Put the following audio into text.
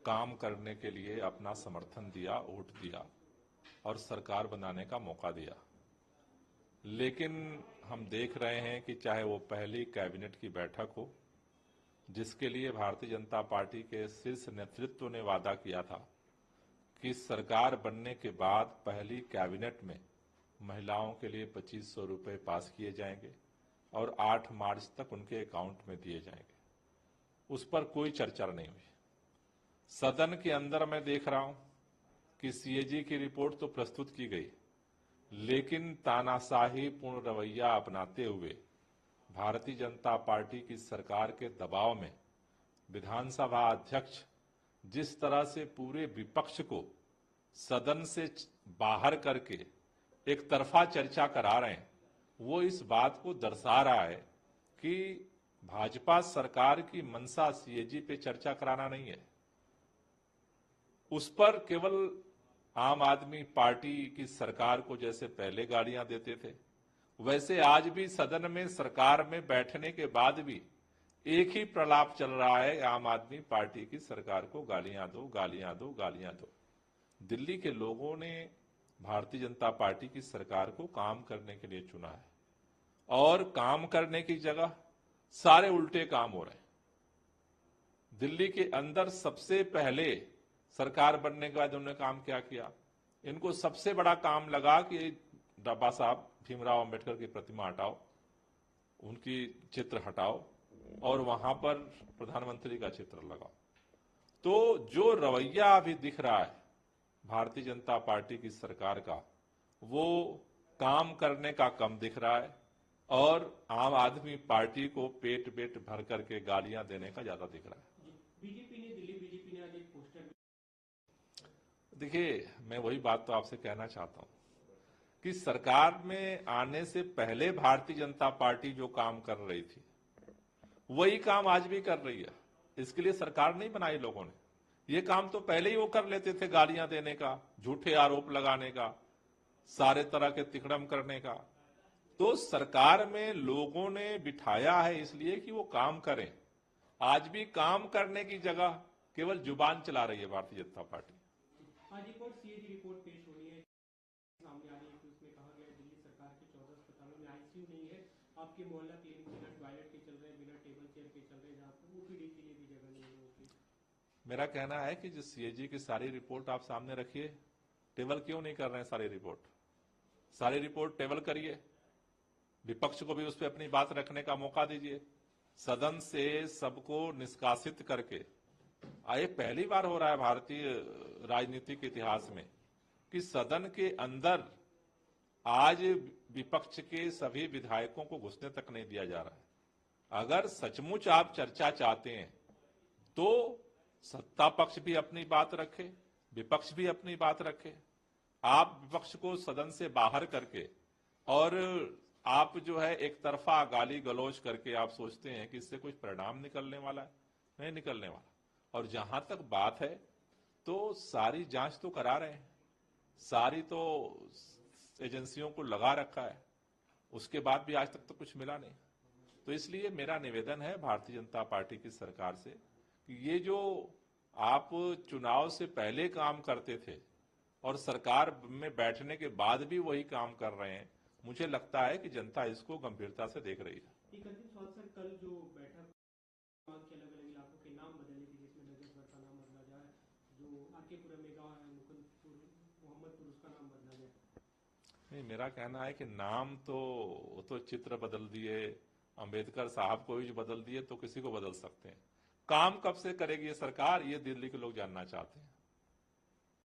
काम करने के लिए अपना समर्थन दिया, वोट दिया और सरकार बनाने का मौका दिया। लेकिन हम देख रहे हैं कि चाहे वो पहली कैबिनेट की बैठक हो, जिसके लिए भारतीय जनता पार्टी के शीर्ष नेतृत्व ने वादा किया था कि सरकार बनने के बाद पहली कैबिनेट में महिलाओं के लिए 2500 रुपये पास किए जाएंगे और 8 मार्च तक उनके अकाउंट में दिए जाएंगे, उस पर कोई चर्चा नहीं हुई। सदन के अंदर मैं देख रहा हूं कि सीएजी की रिपोर्ट तो प्रस्तुत की गई, लेकिन तानाशाही पूर्ण रवैया अपनाते हुए भारतीय जनता पार्टी की सरकार के दबाव में विधानसभा अध्यक्ष जिस तरह से पूरे विपक्ष को सदन से बाहर करके एक तरफा चर्चा करा रहे हैं, वो इस बात को दर्शा रहा है कि भाजपा सरकार की मंशा सीएजी पे चर्चा कराना नहीं है। उस पर केवल आम आदमी पार्टी की सरकार को जैसे पहले गालियां देते थे, वैसे आज भी सदन में सरकार में बैठने के बाद भी एक ही प्रलाप चल रहा है, आम आदमी पार्टी की सरकार को गालियां दो, गालियां दो, गालियां दो। दिल्ली के लोगों ने भारतीय जनता पार्टी की सरकार को काम करने के लिए चुना है और काम करने की जगह सारे उल्टे काम हो रहे हैं। दिल्ली के अंदर सबसे पहले सरकार बनने के बाद उन्होंने काम क्या किया? इनको सबसे बड़ा काम लगा कि बाबा साहब भीमराव अंबेडकर की प्रतिमा हटाओ, उनकी चित्र हटाओ और वहां पर प्रधानमंत्री का चित्र लगाओ। तो जो रवैया अभी दिख रहा है भारतीय जनता पार्टी की सरकार का, वो काम करने का कम दिख रहा है और आम आदमी पार्टी को पेट पेट भर करके गालियां देने का ज्यादा दिख रहा है। दिल्ली बीजेपी ने आज एक पोस्टर। देखिए, मैं वही बात तो आपसे कहना चाहता हूं कि सरकार में आने से पहले भारतीय जनता पार्टी जो काम कर रही थी वही काम आज भी कर रही है। इसके लिए सरकार नहीं बनाई लोगों ने, ये काम तो पहले ही वो कर लेते थे, गालियां देने का, झूठे आरोप लगाने का, सारे तरह के तिकड़म करने का। तो सरकार में लोगों ने बिठाया है इसलिए कि वो काम करें। आज भी काम करने की जगह केवल जुबान चला रही है भारतीय जनता पार्टी। आज एक और सीएजी रिपोर्ट पेश होनी है, सामने आ रही है कि उसमें कहा गया है दिल्ली सरकार के 14 अस्पतालों में आईसीयू नहीं है। आपके मोहल्ला क्लिनिक बिना टॉयलेट के चल रहे हैं, बिना टेबल चेयर के चल रहे हैं, जहाँ पर ओपीडी के लिए भी जगह नहीं है। मेरा कहना है कि जो सीएजी की सारी रिपोर्ट आप सामने रखिए, टेबल क्यों नहीं कर रहे हैं? सारी रिपोर्ट टेबल करिए, विपक्ष को भी उस पर अपनी बात रखने का मौका दीजिए। सदन से सबको निष्कासित करके, आए पहली बार हो रहा है भारतीय राजनीतिक इतिहास में कि सदन के अंदर आज विपक्ष के सभी विधायकों को घुसने तक नहीं दिया जा रहा है। अगर सचमुच आप चर्चा चाहते हैं तो सत्ता पक्ष भी अपनी बात रखे, विपक्ष भी अपनी बात रखे। आप विपक्ष को सदन से बाहर करके और आप जो है एक तरफा गाली गलौज करके आप सोचते हैं कि इससे कुछ परिणाम निकलने वाला है, नहीं निकलने वाला। और जहां तक बात है तो सारी जांच तो करा रहे हैं, सारी तो एजेंसियों को लगा रखा है, उसके बाद भी आज तक तो कुछ मिला नहीं। तो इसलिए मेरा निवेदन है भारतीय जनता पार्टी की सरकार से कि ये जो आप चुनाव से पहले काम करते थे और सरकार में बैठने के बाद भी वही काम कर रहे हैं, मुझे लगता है कि जनता इसको गंभीरता से देख रही है। एक अंतिम सवाल सर, कल जो बैठक के अलग-अलग इलाकों के नाम बदलने की, जिसमें नजफगढ़ का नाम बदला जाए, जो आरकेपुरा में गांव है मुकुंदपुर मोहम्मदपुर, उसका नाम बदला जाए। नहीं, मेरा कहना है कि नाम तो चित्र बदल दिए, अंबेडकर साहब को भी बदल दिए, तो किसी को बदल सकते हैं। काम कब से करेगी ये सरकार, ये दिल्ली के लोग जानना चाहते हैं।